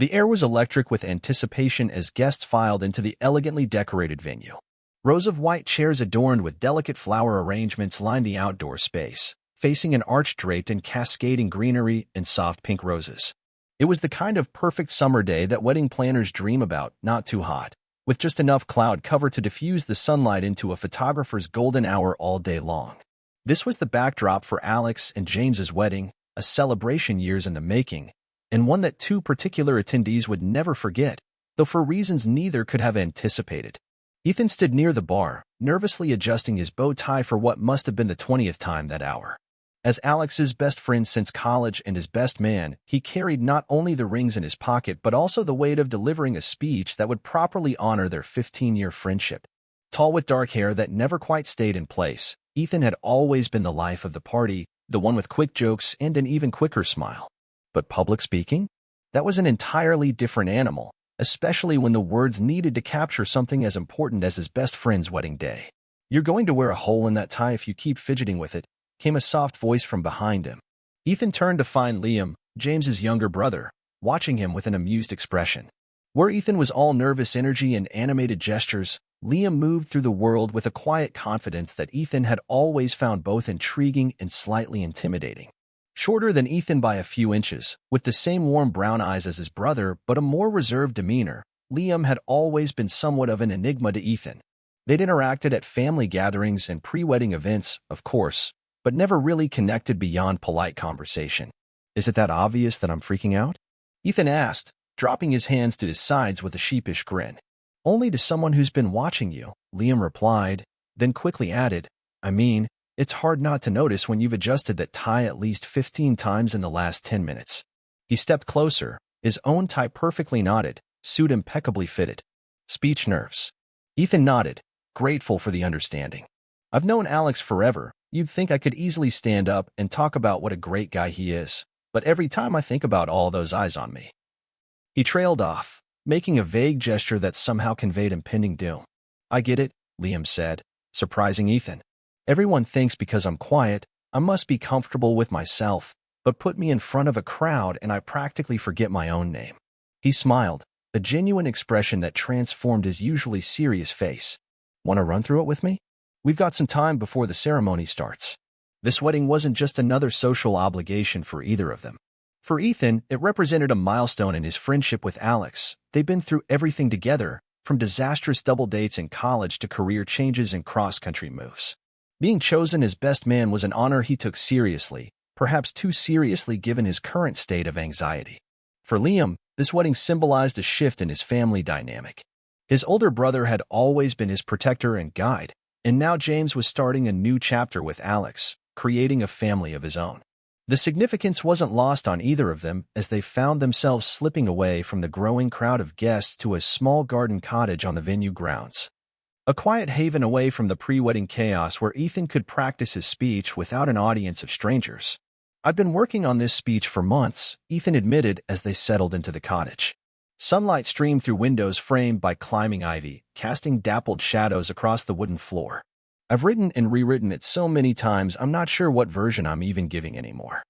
The air was electric with anticipation as guests filed into the elegantly decorated venue. Rows of white chairs adorned with delicate flower arrangements lined the outdoor space, facing an arch draped in cascading greenery and soft pink roses. It was the kind of perfect summer day that wedding planners dream about, not too hot, with just enough cloud cover to diffuse the sunlight into a photographer's golden hour all day long. This was the backdrop for Alex and James's wedding, a celebration years in the making, and one that two particular attendees would never forget, though for reasons neither could have anticipated. Ethan stood near the bar, nervously adjusting his bow tie for what must have been the 20th time that hour. As Alex's best friend since college and his best man, he carried not only the rings in his pocket but also the weight of delivering a speech that would properly honor their 15-year friendship. Tall with dark hair that never quite stayed in place, Ethan had always been the life of the party, the one with quick jokes and an even quicker smile. But public speaking? That was an entirely different animal, especially when the words needed to capture something as important as his best friend's wedding day. "You're going to wear a hole in that tie if you keep fidgeting with it," came a soft voice from behind him. Ethan turned to find Liam, James's younger brother, watching him with an amused expression. Where Ethan was all nervous energy and animated gestures, Liam moved through the world with a quiet confidence that Ethan had always found both intriguing and slightly intimidating. Shorter than Ethan by a few inches, with the same warm brown eyes as his brother but a more reserved demeanor, Liam had always been somewhat of an enigma to Ethan. They'd interacted at family gatherings and pre-wedding events, of course, but never really connected beyond polite conversation. "Is it that obvious that I'm freaking out?" Ethan asked, dropping his hands to his sides with a sheepish grin. "Only to someone who's been watching you," Liam replied, then quickly added, "I mean, it's hard not to notice when you've adjusted that tie at least 15 times in the last 10 minutes. He stepped closer, his own tie perfectly knotted, suit impeccably fitted. "Speech nerves." Ethan nodded, grateful for the understanding. "I've known Alex forever. You'd think I could easily stand up and talk about what a great guy he is, but every time I think about all those eyes on me." He trailed off, making a vague gesture that somehow conveyed impending doom. "I get it," Liam said, surprising Ethan. "Everyone thinks because I'm quiet, I must be comfortable with myself, but put me in front of a crowd and I practically forget my own name." He smiled, a genuine expression that transformed his usually serious face. "Want to run through it with me? We've got some time before the ceremony starts." This wedding wasn't just another social obligation for either of them. For Ethan, it represented a milestone in his friendship with Alex. They'd been through everything together, from disastrous double dates in college to career changes and cross-country moves. Being chosen as best man was an honor he took seriously, perhaps too seriously given his current state of anxiety. For Liam, this wedding symbolized a shift in his family dynamic. His older brother had always been his protector and guide, and now James was starting a new chapter with Alex, creating a family of his own. The significance wasn't lost on either of them as they found themselves slipping away from the growing crowd of guests to a small garden cottage on the venue grounds. A quiet haven away from the pre-wedding chaos where Ethan could practice his speech without an audience of strangers. "I've been working on this speech for months," Ethan admitted as they settled into the cottage. Sunlight streamed through windows framed by climbing ivy, casting dappled shadows across the wooden floor. "I've written and rewritten it so many times I'm not sure what version I'm even giving anymore."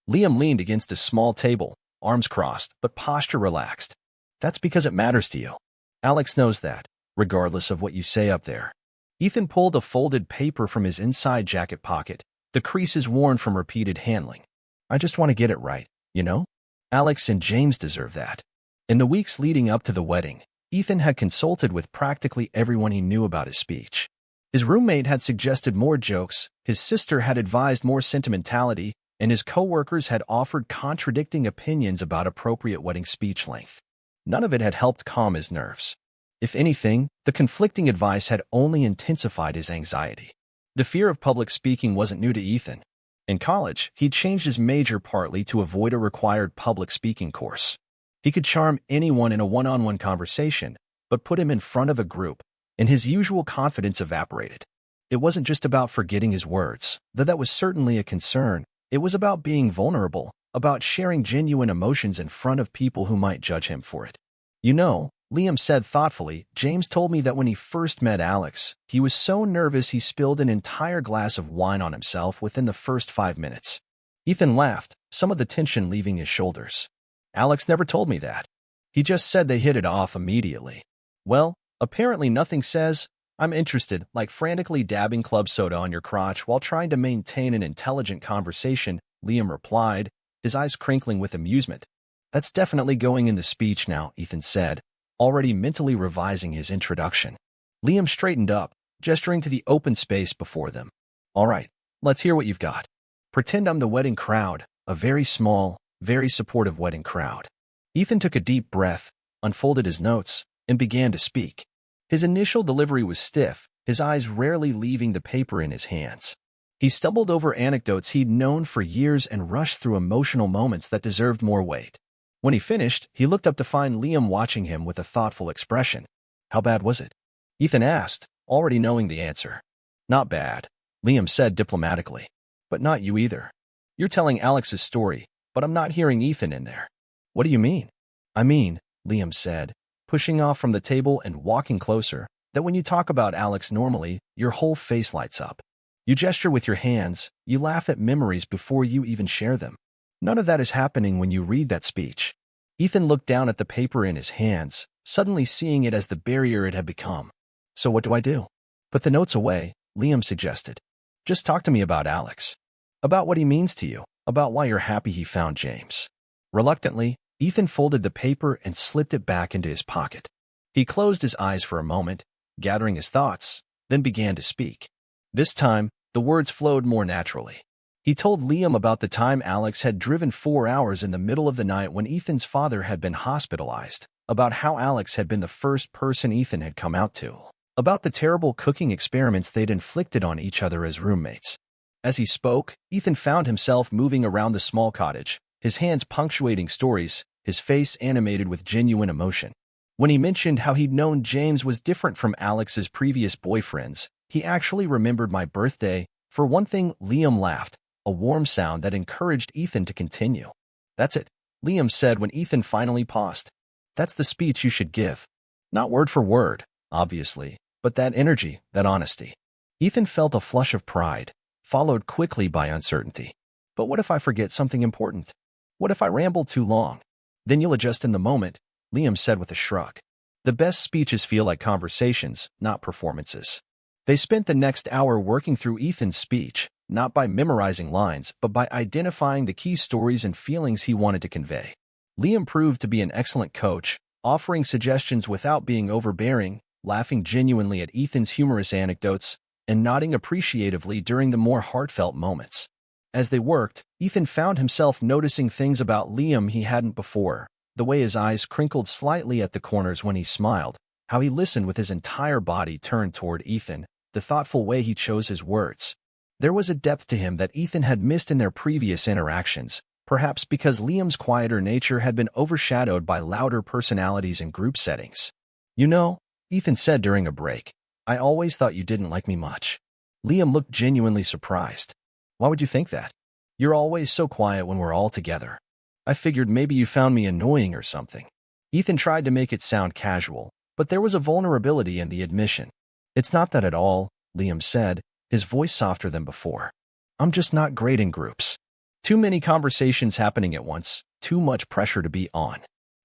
Liam leaned against a small table, arms crossed, but posture relaxed. "That's because it matters to you. Alex knows that, regardless of what you say up there." Ethan pulled a folded paper from his inside jacket pocket, the creases worn from repeated handling. "I just want to get it right, you know? Alex and James deserve that." In the weeks leading up to the wedding, Ethan had consulted with practically everyone he knew about his speech. His roommate had suggested more jokes, his sister had advised more sentimentality, and his coworkers had offered contradicting opinions about appropriate wedding speech length. None of it had helped calm his nerves. If anything, the conflicting advice had only intensified his anxiety. The fear of public speaking wasn't new to Ethan. In college, he'd changed his major partly to avoid a required public speaking course. He could charm anyone in a one-on-one conversation, but put him in front of a group, and his usual confidence evaporated. It wasn't just about forgetting his words, though that was certainly a concern. It was about being vulnerable, about sharing genuine emotions in front of people who might judge him for it. "You know," Liam said thoughtfully, "James told me that when he first met Alex, he was so nervous he spilled an entire glass of wine on himself within the first 5 minutes." Ethan laughed, some of the tension leaving his shoulders. "Alex never told me that." He just said they hit it off immediately. Well, apparently nothing says, I'm interested, like frantically dabbing club soda on your crotch while trying to maintain an intelligent conversation, Liam replied, his eyes crinkling with amusement. That's definitely going in the speech now, Ethan said, already mentally revising his introduction. Liam straightened up, gesturing to the open space before them. All right, let's hear what you've got. Pretend I'm the wedding crowd, a very small, very supportive wedding crowd. Ethan took a deep breath, unfolded his notes, and began to speak. His initial delivery was stiff, his eyes rarely leaving the paper in his hands. He stumbled over anecdotes he'd known for years and rushed through emotional moments that deserved more weight. When he finished, he looked up to find Liam watching him with a thoughtful expression. How bad was it? Ethan asked, already knowing the answer. Not bad, Liam said diplomatically. But not you either. You're telling Alex's story, but I'm not hearing Ethan in there. What do you mean? I mean, Liam said, pushing off from the table and walking closer, that when you talk about Alex normally, your whole face lights up. You gesture with your hands, you laugh at memories before you even share them. None of that is happening when you read that speech. Ethan looked down at the paper in his hands, suddenly seeing it as the barrier it had become. So what do I do? Put the notes away, Liam suggested. Just talk to me about Alex. About what he means to you, about why you're happy he found James. Reluctantly, Ethan folded the paper and slipped it back into his pocket. He closed his eyes for a moment, gathering his thoughts, then began to speak. This time, the words flowed more naturally. He told Liam about the time Alex had driven 4 hours in the middle of the night when Ethan's father had been hospitalized, about how Alex had been the first person Ethan had come out to, about the terrible cooking experiments they'd inflicted on each other as roommates. As he spoke, Ethan found himself moving around the small cottage, his hands punctuating stories, his face animated with genuine emotion. When he mentioned how he'd known James was different from Alex's previous boyfriends, he actually remembered my birthday. For one thing, Liam laughed, a warm sound that encouraged Ethan to continue. That's it, Liam said when Ethan finally paused. That's the speech you should give. Not word for word, obviously, but that energy, that honesty. Ethan felt a flush of pride, followed quickly by uncertainty. But what if I forget something important? What if I ramble too long? Then you'll adjust in the moment, Liam said with a shrug. The best speeches feel like conversations, not performances. They spent the next hour working through Ethan's speech, not by memorizing lines, but by identifying the key stories and feelings he wanted to convey. Liam proved to be an excellent coach, offering suggestions without being overbearing, laughing genuinely at Ethan's humorous anecdotes, and nodding appreciatively during the more heartfelt moments. As they worked, Ethan found himself noticing things about Liam he hadn't before, the way his eyes crinkled slightly at the corners when he smiled, how he listened with his entire body turned toward Ethan, the thoughtful way he chose his words. There was a depth to him that Ethan had missed in their previous interactions, perhaps because Liam's quieter nature had been overshadowed by louder personalities in group settings. You know, Ethan said during a break, I always thought you didn't like me much. Liam looked genuinely surprised. Why would you think that? You're always so quiet when we're all together. I figured maybe you found me annoying or something. Ethan tried to make it sound casual, but there was a vulnerability in the admission. It's not that at all, Liam said, his voice softer than before. I'm just not great in groups. Too many conversations happening at once, too much pressure to be on.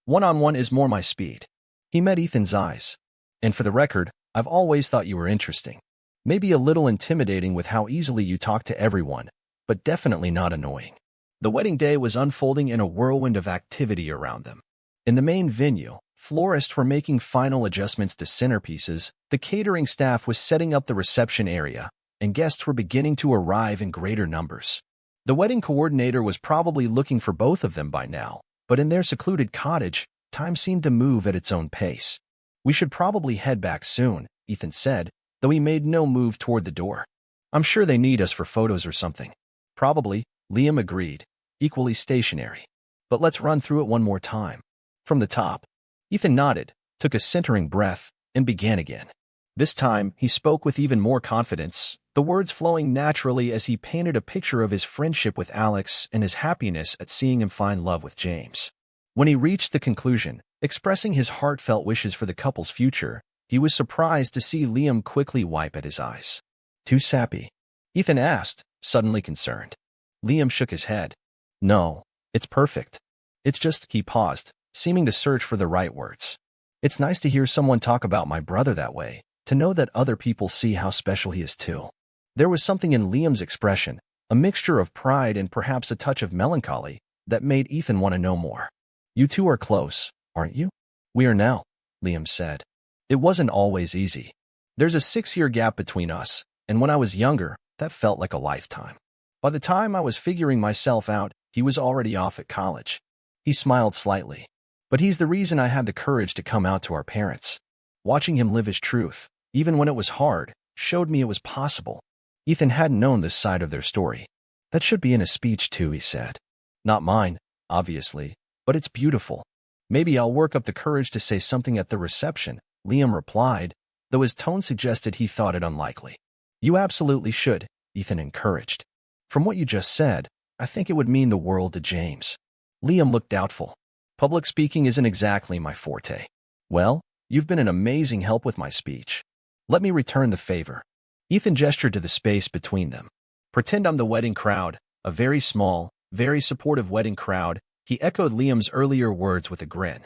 One-on-one is more my speed. He met Ethan's eyes. And for the record, I've always thought you were interesting. Maybe a little intimidating with how easily you talk to everyone, but definitely not annoying. The wedding day was unfolding in a whirlwind of activity around them. In the main venue, florists were making final adjustments to centerpieces, the catering staff was setting up the reception area, and guests were beginning to arrive in greater numbers. The wedding coordinator was probably looking for both of them by now, but in their secluded cottage, time seemed to move at its own pace. We should probably head back soon, Ethan said, though he made no move toward the door. I'm sure they need us for photos or something. Probably, Liam agreed, equally stationary. But let's run through it one more time. From the top. Ethan nodded, took a centering breath, and began again. This time, he spoke with even more confidence, the words flowing naturally as he painted a picture of his friendship with Alex and his happiness at seeing him find love with James. When he reached the conclusion, expressing his heartfelt wishes for the couple's future, he was surprised to see Liam quickly wipe at his eyes. Too sappy? Ethan asked, suddenly concerned. Liam shook his head. No, it's perfect. It's just, he paused, seeming to search for the right words. It's nice to hear someone talk about my brother that way, to know that other people see how special he is too. There was something in Liam's expression, a mixture of pride and perhaps a touch of melancholy, that made Ethan want to know more. You two are close, aren't you? We are now, Liam said. It wasn't always easy. There's a 6-year gap between us, and when I was younger, that felt like a lifetime. By the time I was figuring myself out, he was already off at college. He smiled slightly. But he's the reason I had the courage to come out to our parents. Watching him live his truth, even when it was hard, showed me it was possible. Ethan hadn't known this side of their story. That should be in a speech too, he said. Not mine, obviously, but it's beautiful. Maybe I'll work up the courage to say something at the reception, Liam replied, though his tone suggested he thought it unlikely. You absolutely should, Ethan encouraged. From what you just said, I think it would mean the world to James. Liam looked doubtful. Public speaking isn't exactly my forte. Well, you've been an amazing help with my speech. Let me return the favor. Ethan gestured to the space between them. Pretend I'm the wedding crowd, a very small, very supportive wedding crowd. He echoed Liam's earlier words with a grin.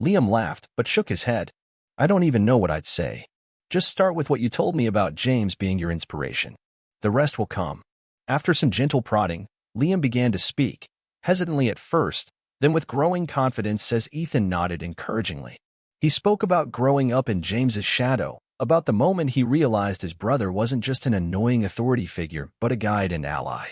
Liam laughed, but shook his head. I don't even know what I'd say. Just start with what you told me about James being your inspiration. The rest will come. After some gentle prodding, Liam began to speak, hesitantly at first, then with growing confidence as Ethan nodded encouragingly. He spoke about growing up in James's shadow, about the moment he realized his brother wasn't just an annoying authority figure, but a guide and ally.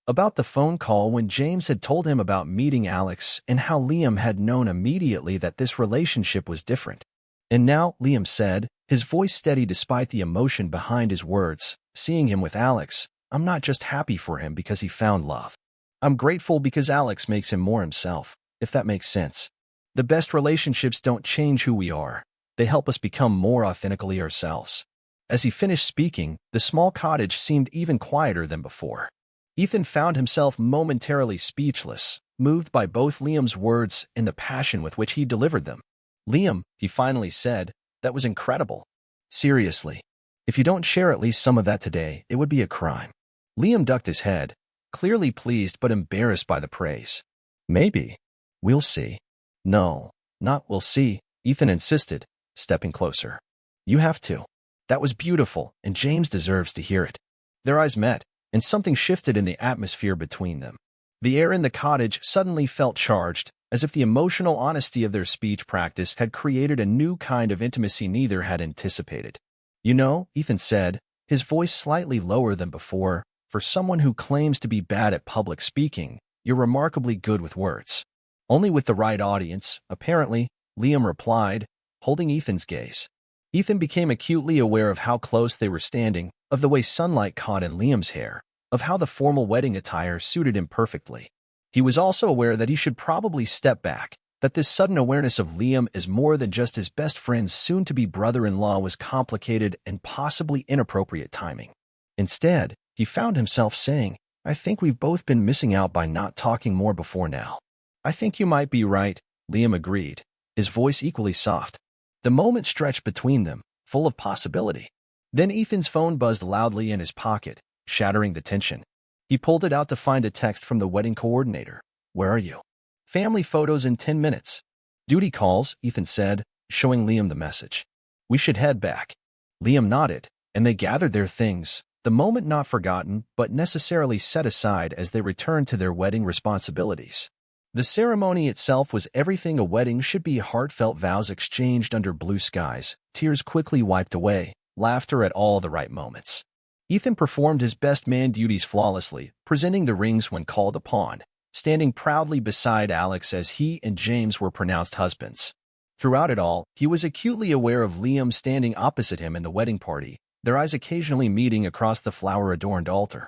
About the phone call when James had told him about meeting Alex and how Liam had known immediately that this relationship was different. And now, Liam said, his voice steady despite the emotion behind his words, seeing him with Alex, I'm not just happy for him because he found love. I'm grateful because Alex makes him more himself, if that makes sense. The best relationships don't change who we are. They help us become more authentically ourselves. As he finished speaking, the small cottage seemed even quieter than before. Ethan found himself momentarily speechless, moved by both Liam's words and the passion with which he delivered them. Liam, he finally said, that was incredible. Seriously. If you don't share at least some of that today, it would be a crime. Liam ducked his head, clearly pleased but embarrassed by the praise. Maybe. We'll see. No, not we'll see, Ethan insisted, stepping closer. You have to. That was beautiful, and James deserves to hear it. Their eyes met, and something shifted in the atmosphere between them. The air in the cottage suddenly felt charged, as if the emotional honesty of their speech practice had created a new kind of intimacy neither had anticipated. You know, Ethan said, his voice slightly lower than before, for someone who claims to be bad at public speaking, you're remarkably good with words. Only with the right audience, apparently, Liam replied, holding Ethan's gaze. Ethan became acutely aware of how close they were standing, of the way sunlight caught in Liam's hair, of how the formal wedding attire suited him perfectly. He was also aware that he should probably step back, that this sudden awareness of Liam as more than just his best friend's soon-to-be brother-in-law was complicated and possibly inappropriate timing. Instead, he found himself saying, I think we've both been missing out by not talking more before now. I think you might be right, Liam agreed, his voice equally soft. The moment stretched between them, full of possibility. Then Ethan's phone buzzed loudly in his pocket, shattering the tension. He pulled it out to find a text from the wedding coordinator. Where are you? Family photos in 10 minutes. Duty calls, Ethan said, showing Liam the message. We should head back. Liam nodded, and they gathered their things, the moment not forgotten but necessarily set aside as they returned to their wedding responsibilities. The ceremony itself was everything a wedding should be, heartfelt vows exchanged under blue skies, tears quickly wiped away, laughter at all the right moments. Ethan performed his best man duties flawlessly, presenting the rings when called upon, standing proudly beside Alex as he and James were pronounced husbands. Throughout it all, he was acutely aware of Liam standing opposite him in the wedding party, their eyes occasionally meeting across the flower-adorned altar.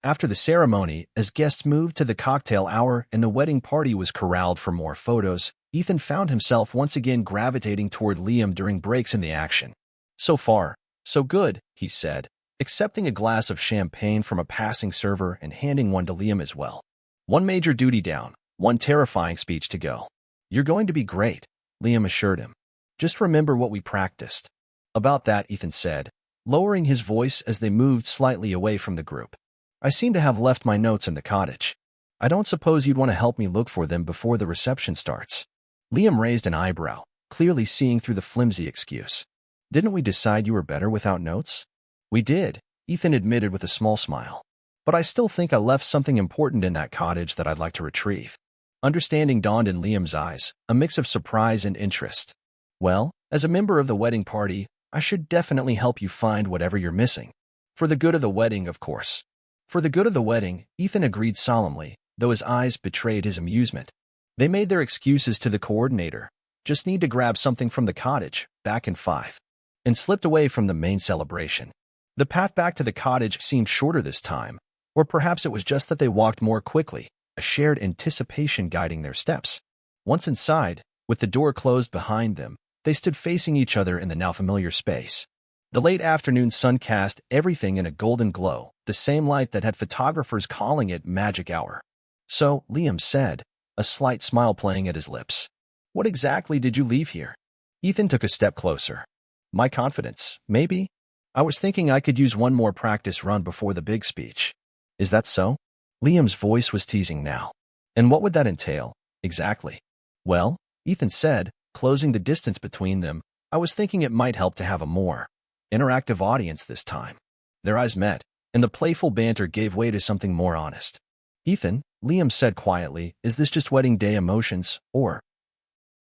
After the ceremony, as guests moved to the cocktail hour and the wedding party was corralled for more photos, Ethan found himself once again gravitating toward Liam during breaks in the action. So far, so good, he said, accepting a glass of champagne from a passing server and handing one to Liam as well. One major duty down, one terrifying speech to go. You're going to be great, Liam assured him. Just remember what we practiced. About that, Ethan said, lowering his voice as they moved slightly away from the group. I seem to have left my notes in the cottage. I don't suppose you'd want to help me look for them before the reception starts. Liam raised an eyebrow, clearly seeing through the flimsy excuse. Didn't we decide you were better without notes? We did, Ethan admitted with a small smile. But I still think I left something important in that cottage that I'd like to retrieve. Understanding dawned in Liam's eyes, a mix of surprise and interest. Well, as a member of the wedding party, I should definitely help you find whatever you're missing. For the good of the wedding, of course. For the good of the wedding, Ethan agreed solemnly, though his eyes betrayed his amusement. They made their excuses to the coordinator. Just need to grab something from the cottage, back in 5. And slipped away from the main celebration. The path back to the cottage seemed shorter this time, or perhaps it was just that they walked more quickly, a shared anticipation guiding their steps. Once inside, with the door closed behind them, they stood facing each other in the now familiar space. The late afternoon sun cast everything in a golden glow, the same light that had photographers calling it magic hour. So, Liam said, a slight smile playing at his lips. What exactly did you leave here? Ethan took a step closer. My confidence, maybe? I was thinking I could use one more practice run before the big speech. Is that so? Liam's voice was teasing now. And what would that entail, exactly? Well, Ethan said, closing the distance between them, I was thinking it might help to have a more interactive audience this time. Their eyes met, and the playful banter gave way to something more honest. Ethan, Liam said quietly, is this just wedding day emotions, or?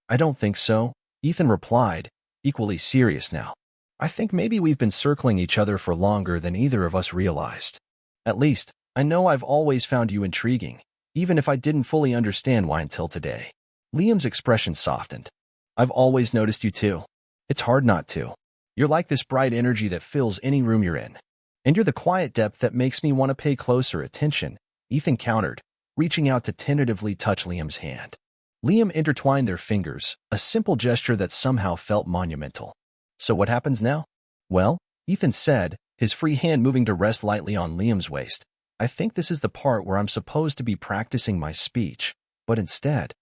I don't think so, Ethan replied, equally serious now. I think maybe we've been circling each other for longer than either of us realized. At least, I know I've always found you intriguing, even if I didn't fully understand why until today. Liam's expression softened. I've always noticed you too. It's hard not to. You're like this bright energy that fills any room you're in. And you're the quiet depth that makes me want to pay closer attention, Ethan countered, reaching out to tentatively touch Liam's hand. Liam intertwined their fingers, a simple gesture that somehow felt monumental. So what happens now? Well, Ethan said, his free hand moving to rest lightly on Liam's waist. I think this is the part where I'm supposed to be practicing my speech, but instead.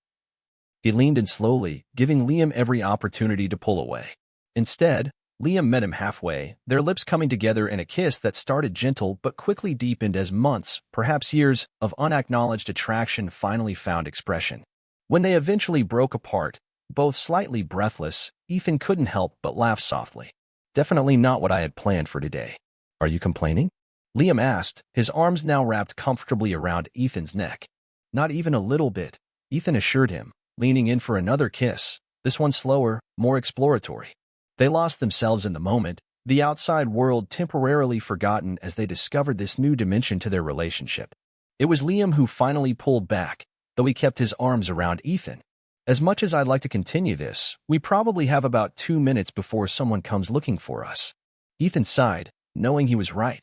He leaned in slowly, giving Liam every opportunity to pull away. Instead, Liam met him halfway, their lips coming together in a kiss that started gentle but quickly deepened as months, perhaps years, of unacknowledged attraction finally found expression. When they eventually broke apart, both slightly breathless, Ethan couldn't help but laugh softly. Definitely not what I had planned for today. Are you complaining? Liam asked, his arms now wrapped comfortably around Ethan's neck. Not even a little bit, Ethan assured him, leaning in for another kiss, this one slower, more exploratory. They lost themselves in the moment, the outside world temporarily forgotten as they discovered this new dimension to their relationship. It was Liam who finally pulled back, though he kept his arms around Ethan. As much as I'd like to continue this, we probably have about 2 minutes before someone comes looking for us. Ethan sighed, knowing he was right.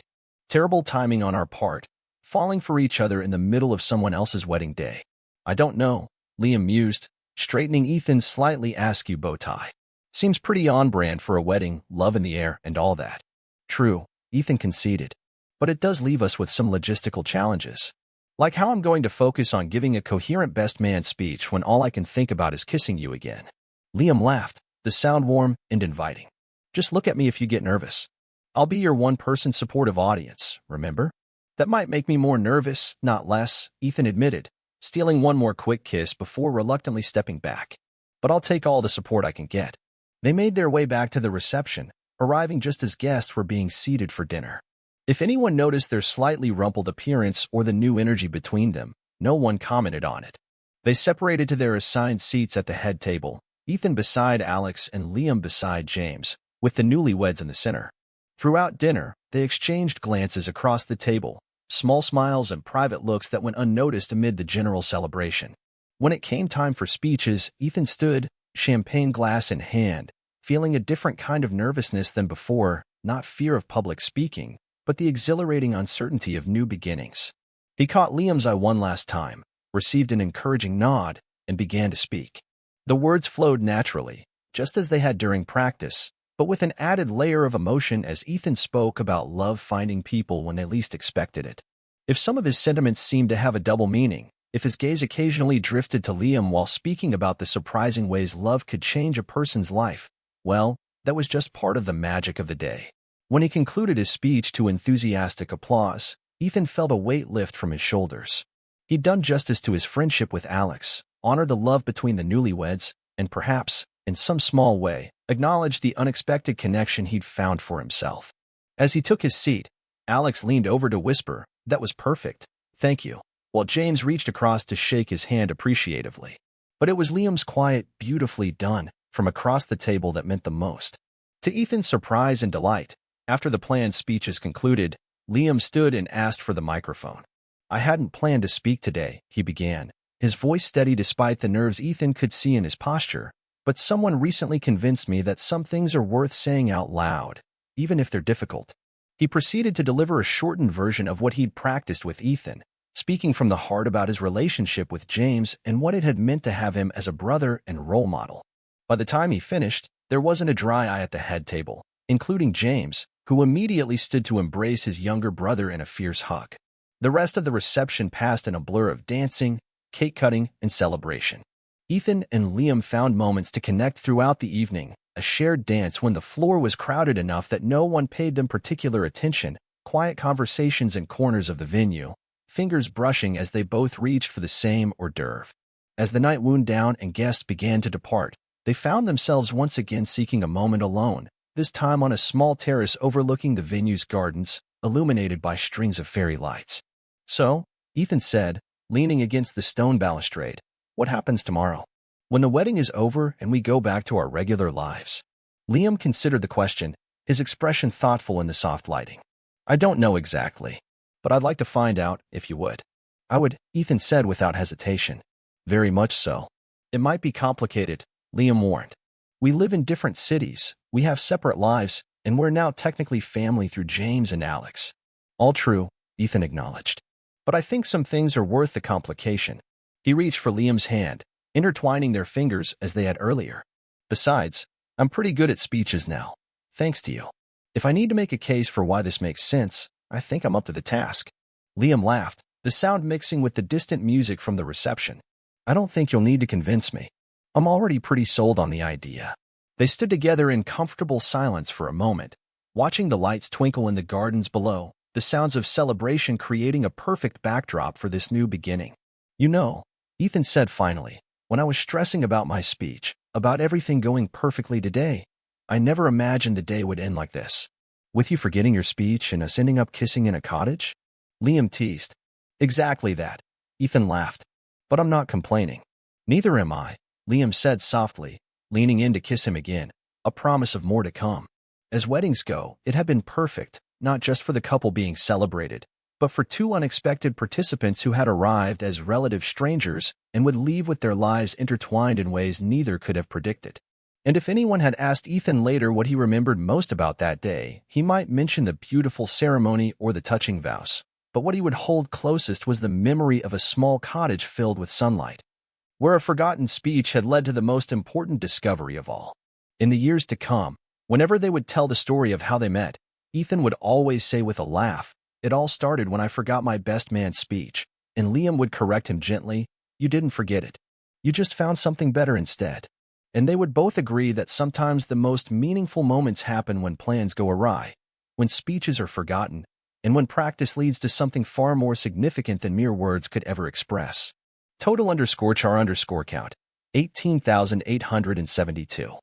Terrible timing on our part, falling for each other in the middle of someone else's wedding day. I don't know, Liam mused, straightening Ethan's slightly askew bow tie. Seems pretty on-brand for a wedding, love in the air, and all that. True, Ethan conceded. But it does leave us with some logistical challenges. Like how I'm going to focus on giving a coherent best man speech when all I can think about is kissing you again. Liam laughed, the sound warm and inviting. Just look at me if you get nervous. I'll be your one-person supportive audience, remember? That might make me more nervous, not less, Ethan admitted, stealing one more quick kiss before reluctantly stepping back. But I'll take all the support I can get. They made their way back to the reception, arriving just as guests were being seated for dinner. If anyone noticed their slightly rumpled appearance or the new energy between them, no one commented on it. They separated to their assigned seats at the head table, Ethan beside Alex and Liam beside James, with the newlyweds in the center. Throughout dinner, they exchanged glances across the table, small smiles and private looks that went unnoticed amid the general celebration. When it came time for speeches, Ethan stood, champagne glass in hand, feeling a different kind of nervousness than before, not fear of public speaking, but the exhilarating uncertainty of new beginnings. He caught Liam's eye one last time, received an encouraging nod, and began to speak. The words flowed naturally, just as they had during practice, but with an added layer of emotion as Ethan spoke about love finding people when they least expected it. If some of his sentiments seemed to have a double meaning, if his gaze occasionally drifted to Liam while speaking about the surprising ways love could change a person's life, well, that was just part of the magic of the day. When he concluded his speech to enthusiastic applause, Ethan felt a weight lift from his shoulders. He'd done justice to his friendship with Alex, honored the love between the newlyweds, and perhaps, in some small way, acknowledged the unexpected connection he'd found for himself. As he took his seat, Alex leaned over to whisper, "That was perfect, thank you," while James reached across to shake his hand appreciatively. But it was Liam's quiet, "beautifully done," from across the table that meant the most. To Ethan's surprise and delight, after the planned speeches concluded, Liam stood and asked for the microphone. "I hadn't planned to speak today," he began, his voice steady despite the nerves Ethan could see in his posture, "but someone recently convinced me that some things are worth saying out loud, even if they're difficult." He proceeded to deliver a shortened version of what he'd practiced with Ethan, speaking from the heart about his relationship with James and what it had meant to have him as a brother and role model. By the time he finished, there wasn't a dry eye at the head table, including James, who immediately stood to embrace his younger brother in a fierce hug. The rest of the reception passed in a blur of dancing, cake cutting, and celebration. Ethan and Liam found moments to connect throughout the evening, a shared dance when the floor was crowded enough that no one paid them particular attention, quiet conversations in corners of the venue, fingers brushing as they both reached for the same hors d'oeuvre. As the night wound down and guests began to depart, they found themselves once again seeking a moment alone, this time on a small terrace overlooking the venue's gardens, illuminated by strings of fairy lights. "So," Ethan said, leaning against the stone balustrade, "what happens tomorrow? When the wedding is over and we go back to our regular lives?" Liam considered the question, his expression thoughtful in the soft lighting. "I don't know exactly, but I'd like to find out, if you would." "I would," Ethan said without hesitation. "Very much so. It might be complicated," Liam warned. "We live in different cities, we have separate lives, and we're now technically family through James and Alex." "All true," Ethan acknowledged. "But I think some things are worth the complication." He reached for Liam's hand, intertwining their fingers as they had earlier. "Besides, I'm pretty good at speeches now, thanks to you. If I need to make a case for why this makes sense, I think I'm up to the task." Liam laughed, the sound mixing with the distant music from the reception. "I don't think you'll need to convince me. I'm already pretty sold on the idea." They stood together in comfortable silence for a moment, watching the lights twinkle in the gardens below, the sounds of celebration creating a perfect backdrop for this new beginning. "You know," Ethan said finally, "when I was stressing about my speech, about everything going perfectly today, I never imagined the day would end like this. With you forgetting your speech and us ending up kissing in a cottage?" Liam teased. "Exactly that," Ethan laughed. "But I'm not complaining." "Neither am I," Liam said softly, leaning in to kiss him again, a promise of more to come. As weddings go, it had been perfect, not just for the couple being celebrated, but for two unexpected participants who had arrived as relative strangers and would leave with their lives intertwined in ways neither could have predicted. And if anyone had asked Ethan later what he remembered most about that day, he might mention the beautiful ceremony or the touching vows. But what he would hold closest was the memory of a small cottage filled with sunlight, where a forgotten speech had led to the most important discovery of all. In the years to come, whenever they would tell the story of how they met, Ethan would always say with a laugh, "It all started when I forgot my best man speech," and Liam would correct him gently, "You didn't forget it. You just found something better instead." And they would both agree that sometimes the most meaningful moments happen when plans go awry, when speeches are forgotten, and when practice leads to something far more significant than mere words could ever express. Total_char_count, 18,872.